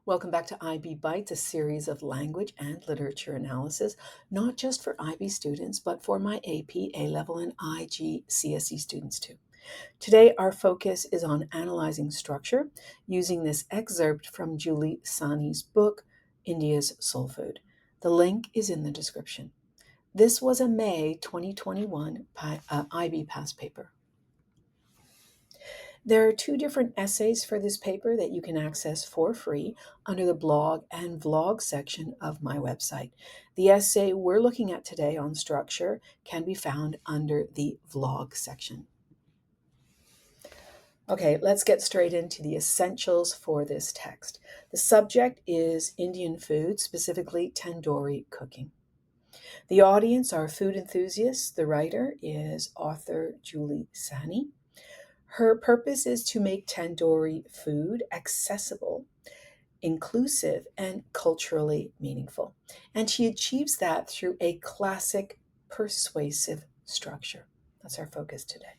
Welcome back to IB Bites, a series of language and literature analysis, not just for IB students, but for my AP, A-Level, and IG CSE students too. Today, our focus is on analyzing structure using this excerpt from Julie Sahni's book, India's Soul Food. The link is in the description. This was a May 2021 IB past paper. There are two different essays for this paper that you can access for free under the blog and vlog section of my website. The essay we're looking at today on structure can be found under the vlog section. Okay, let's get straight into the essentials for this text. The subject is Indian food, specifically tandoori cooking. The audience are food enthusiasts. The writer is author Julie Sahni. Her purpose is to make tandoori food accessible, inclusive, and culturally meaningful. And she achieves that through a classic persuasive structure. That's our focus today.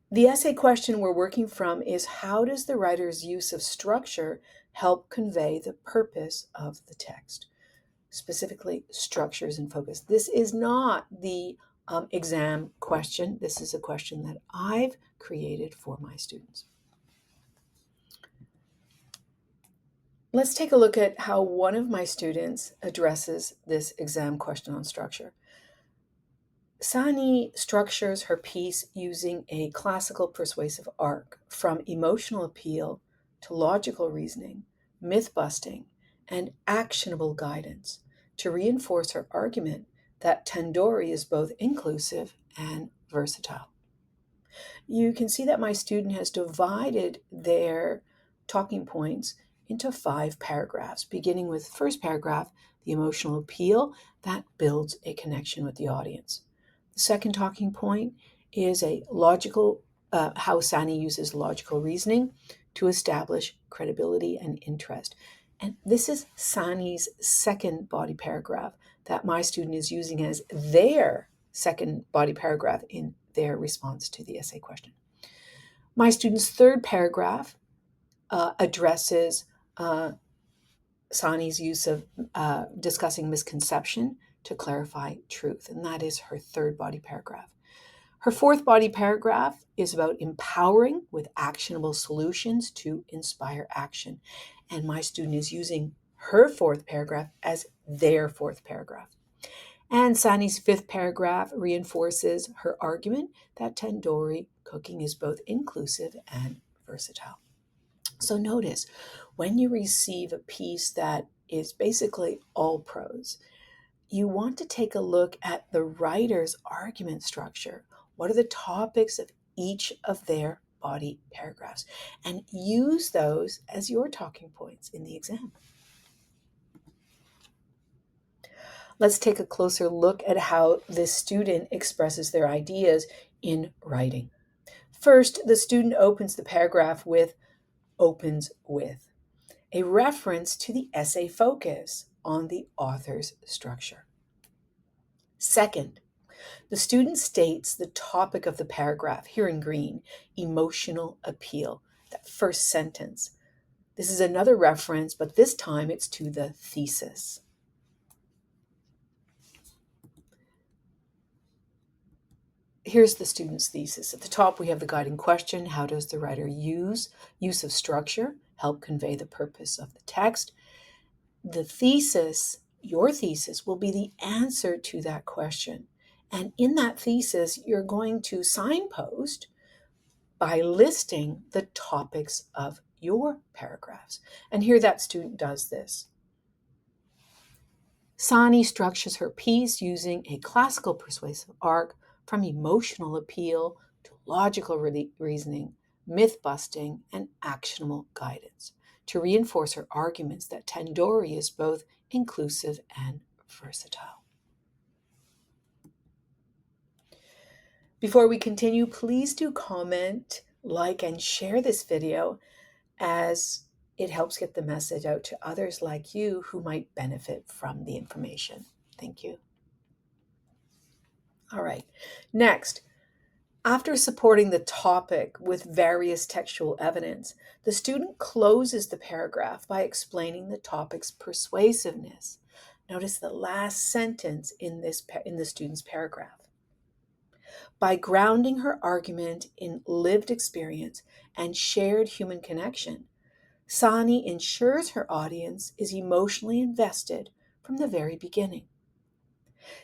The essay question we're working from is, how does the writer's use of structure help convey the purpose of the text? Specifically, structures and focus. This is not the exam question. This is a question that I've created for my students. Let's take a look at how one of my students addresses this exam question on structure. Sahni structures her piece using a classical persuasive arc from emotional appeal to logical reasoning, myth-busting, and actionable guidance to reinforce her argument that tandoori is both inclusive and versatile. You can see that my student has divided their talking points into 5 paragraphs, beginning with the first paragraph, the emotional appeal, that builds a connection with the audience. The second talking point is a logical, how Sahni uses logical reasoning to establish credibility and interest. And this is Sahni's second body paragraph that my student is using as their second body paragraph in their response to the essay question. My student's third paragraph addresses Sahni's use of discussing misconception to clarify truth, and that is her third body paragraph. Her fourth body paragraph is about empowering with actionable solutions to inspire action, and my student is using her fourth paragraph as their fourth paragraph. And Sahni's fifth paragraph reinforces her argument that tandoori cooking is both inclusive and versatile. So notice, when you receive a piece that is basically all prose, you want to take a look at the writer's argument structure. What are the topics of each of their body paragraphs? And use those as your talking points in the exam. Let's take a closer look at how this student expresses their ideas in writing. First, the student opens the paragraph with opens with, a reference to the essay focus on the author's structure. Second, the student states the topic of the paragraph, here in green, emotional appeal, that first sentence. This is another reference, but this time it's to the thesis. Here's the student's thesis. At the top, we have the guiding question: how does the writer use of structure help convey the purpose of the text? The thesis, your thesis, will be the answer to that question. And in that thesis, you're going to signpost by listing the topics of your paragraphs. And here that student does this. Sahni structures her piece using a classical persuasive arc from emotional appeal to logical reasoning, myth-busting, and actionable guidance to reinforce her arguments that tandoori is both inclusive and versatile. Before we continue, please do comment, like, and share this video, as it helps get the message out to others like you who might benefit from the information. Thank you. All right. Next, After supporting the topic with various textual evidence, the student closes the paragraph by explaining the topic's persuasiveness. Notice the last sentence in the student's paragraph. By grounding her argument in lived experience and shared human connection, Sahni ensures her audience is emotionally invested from the very beginning.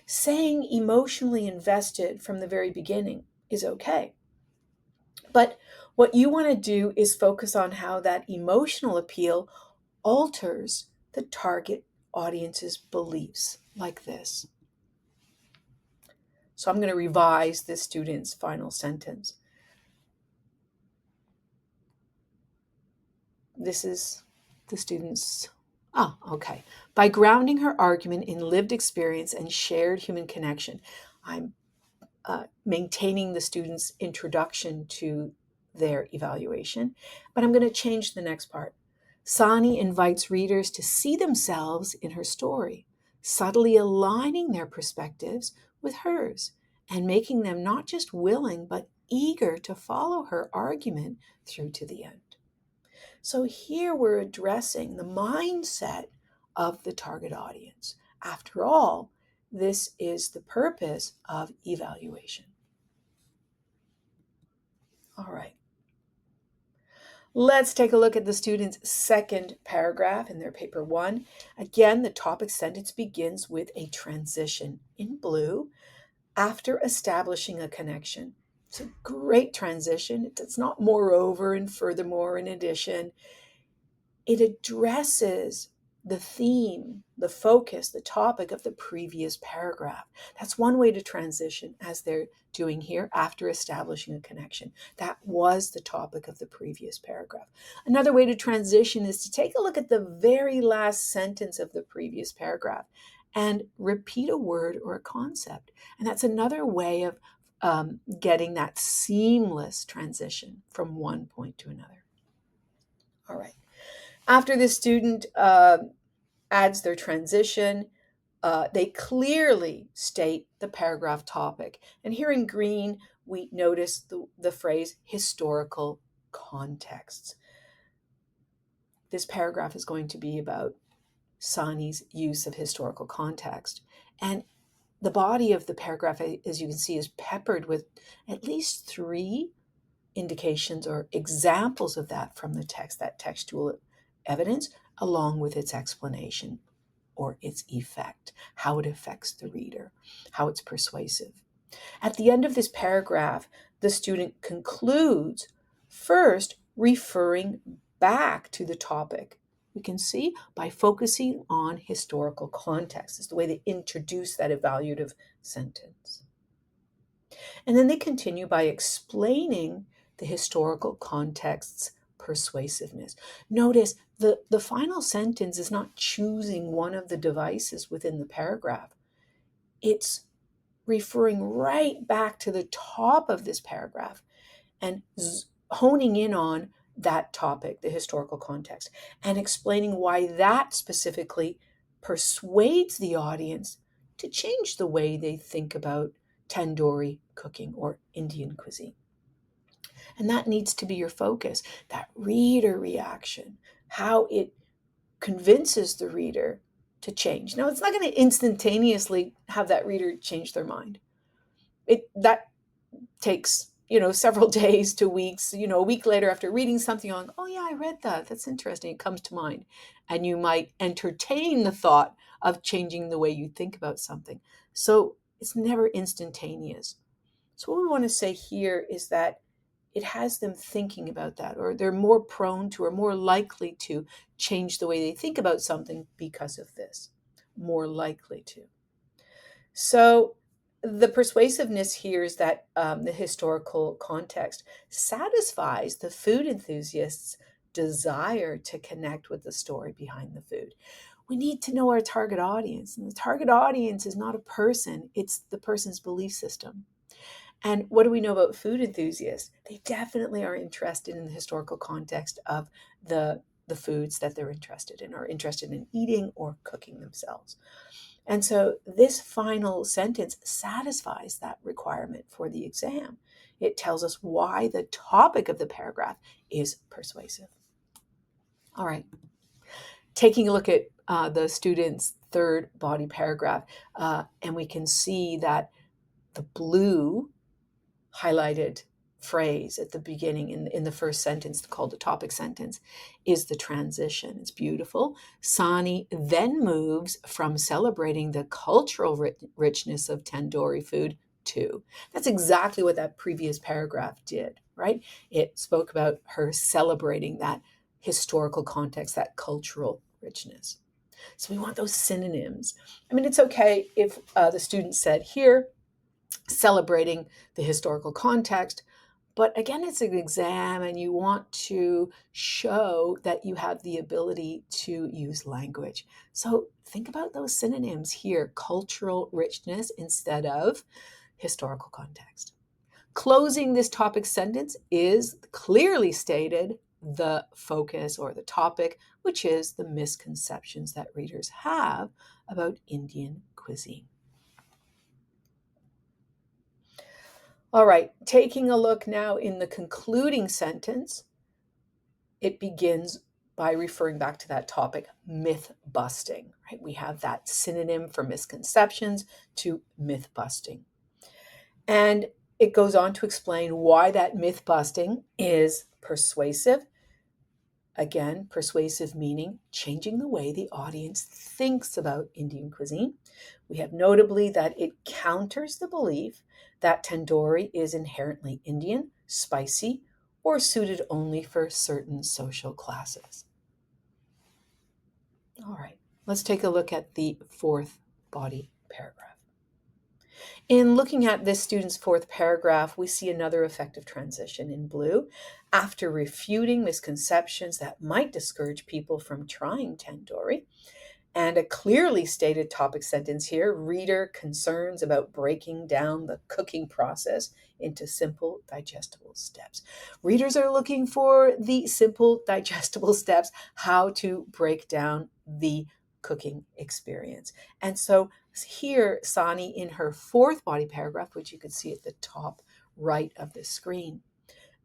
Saying emotionally invested from the very beginning is okay. But what you want to do is focus on how that emotional appeal alters the target audience's beliefs, like this. So I'm going to revise this student's final sentence. This is the student's, okay. By grounding her argument in lived experience and shared human connection, I'm maintaining the student's introduction to their evaluation, but I'm going to change the next part. Sahni invites readers to see themselves in her story, subtly aligning their perspectives with hers and making them not just willing, but eager to follow her argument through to the end. So here we're addressing the mindset of the target audience. After all, this is the purpose of evaluation. All right. Let's take a look at the student's second paragraph in their paper 1. Again, the topic sentence begins with a transition in blue after establishing a connection. It's a great transition. It's not moreover and furthermore in addition. It addresses the theme, the focus, the topic of the previous paragraph. That's one way to transition, as they're doing here, after establishing a connection. That was the topic of the previous paragraph. Another way to transition is to take a look at the very last sentence of the previous paragraph and repeat a word or a concept. And that's another way of getting that seamless transition from one point to another. All right. After the student adds their transition, they clearly state the paragraph topic. And here in green, we notice the phrase historical contexts. This paragraph is going to be about Sahni's use of historical context. And the body of the paragraph, as you can see, is peppered with at least 3 indications or examples of that from the text, that textual evidence, along with its explanation or its effect, how it affects the reader, how it's persuasive. At the end of this paragraph, the student concludes, first referring back to the topic. We can see by focusing on historical context is the way they introduce that evaluative sentence. And then they continue by explaining the historical context's persuasiveness. Notice the final sentence is not choosing one of the devices within the paragraph. It's referring right back to the top of this paragraph and honing in on that topic, the historical context, and explaining why that specifically persuades the audience to change the way they think about tandoori cooking or Indian cuisine. And that needs to be your focus, that reader reaction, how it convinces the reader to change. Now, it's not going to instantaneously have that reader change their mind. That takes, several days to weeks, a week later after reading something on, oh yeah, I read that. That's interesting. It comes to mind. And you might entertain the thought of changing the way you think about something. So it's never instantaneous. So what we want to say here is that it has them thinking about that, or they're more prone to or more likely to change the way they think about something because of this. More likely to. So the persuasiveness here is that the historical context satisfies the food enthusiast's desire to connect with the story behind the food. We need to know our target audience. And the target audience is not a person, it's the person's belief system. And what do we know about food enthusiasts? They definitely are interested in the historical context of the foods that they're interested in, or interested in eating or cooking themselves. And so this final sentence satisfies that requirement for the exam. It tells us why the topic of the paragraph is persuasive. All right. Taking a look at the student's third body paragraph, and we can see that the blue highlighted phrase at the beginning in the first sentence, called the topic sentence, is the transition. It's beautiful. Sahni then moves from celebrating the cultural richness of tandoori food to. That's exactly what that previous paragraph did, right? It spoke about her celebrating that historical context, that cultural richness. So we want those synonyms. I mean, it's okay if the student said here, celebrating the historical context. But again, it's an exam and you want to show that you have the ability to use language. So think about those synonyms here, cultural richness instead of historical context. Closing this topic sentence is clearly stated the focus or the topic, which is the misconceptions that readers have about Indian cuisine. All right, taking a look now in the concluding sentence, it begins by referring back to that topic, myth busting, right? We have that synonym for misconceptions to myth busting. And it goes on to explain why that myth busting is persuasive. Again, persuasive meaning changing the way the audience thinks about Indian cuisine. We have notably that it counters the belief that tandoori is inherently Indian, spicy, or suited only for certain social classes. All right, let's take a look at the fourth body paragraph. In looking at this student's fourth paragraph, we see another effective transition in blue. After refuting misconceptions that might discourage people from trying tandoori, and a clearly stated topic sentence here, reader concerns about breaking down the cooking process into simple, digestible steps. Readers are looking for the simple, digestible steps, how to break down the cooking experience. And so here, Sahni, in her fourth body paragraph, which you can see at the top right of the screen,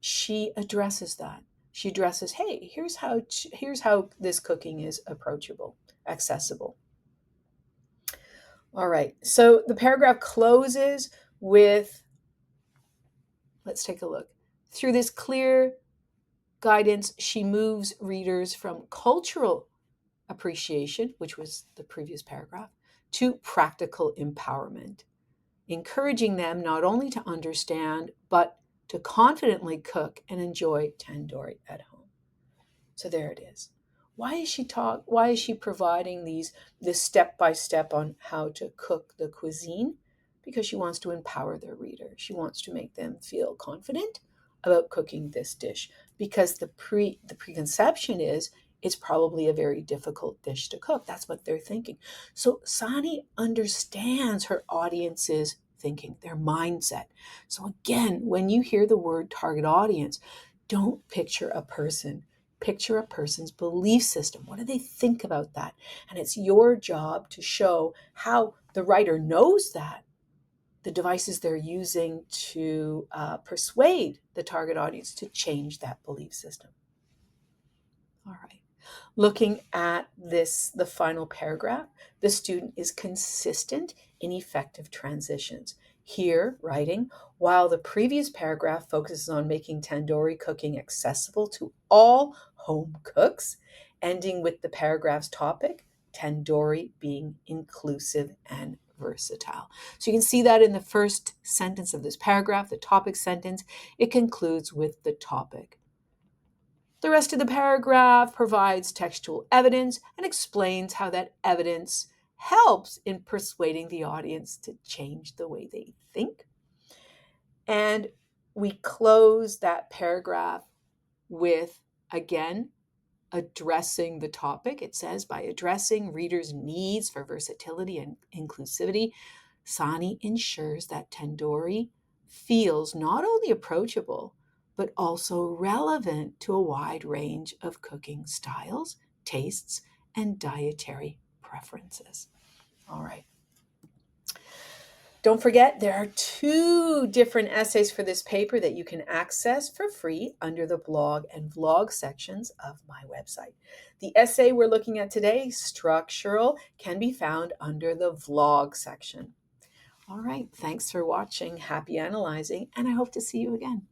she addresses that. She addresses, hey, here's how this cooking is approachable, accessible. All right, so the paragraph closes with, let's take a look. Through this clear guidance, she moves readers from cultural appreciation, which was the previous paragraph, to practical empowerment, encouraging them not only to understand, but to confidently cook and enjoy tandoori at home. So there it is. Why is she providing this step-by-step on how to cook the cuisine? Because she wants to empower their reader. She wants to make them feel confident about cooking this dish, because the preconception is it's probably a very difficult dish to cook. That's what they're thinking. So Sahni understands her audience's thinking, their mindset. So again, when you hear the word target audience, don't picture a person. Picture a person's belief system. What do they think about that? And it's your job to show how the writer knows that, the devices they're using to persuade the target audience to change that belief system. All right. Looking at the final paragraph, the student is consistent in effective transitions. Here, writing, while the previous paragraph focuses on making tandoori cooking accessible to all home cooks, ending with the paragraph's topic, tandoori being inclusive and versatile. So you can see that in the first sentence of this paragraph, the topic sentence, it concludes with the topic. The rest of the paragraph provides textual evidence and explains how that evidence helps in persuading the audience to change the way they think. And we close that paragraph with, again, addressing the topic. It says, by addressing readers' needs for versatility and inclusivity, Sahni ensures that tandoori feels not only approachable, but also relevant to a wide range of cooking styles, tastes, and dietary preferences. All right. Don't forget, there are 2 different essays for this paper that you can access for free under the blog and vlog sections of my website. The essay we're looking at today, Structural, can be found under the vlog section. All right, thanks for watching. Happy analyzing, and I hope to see you again.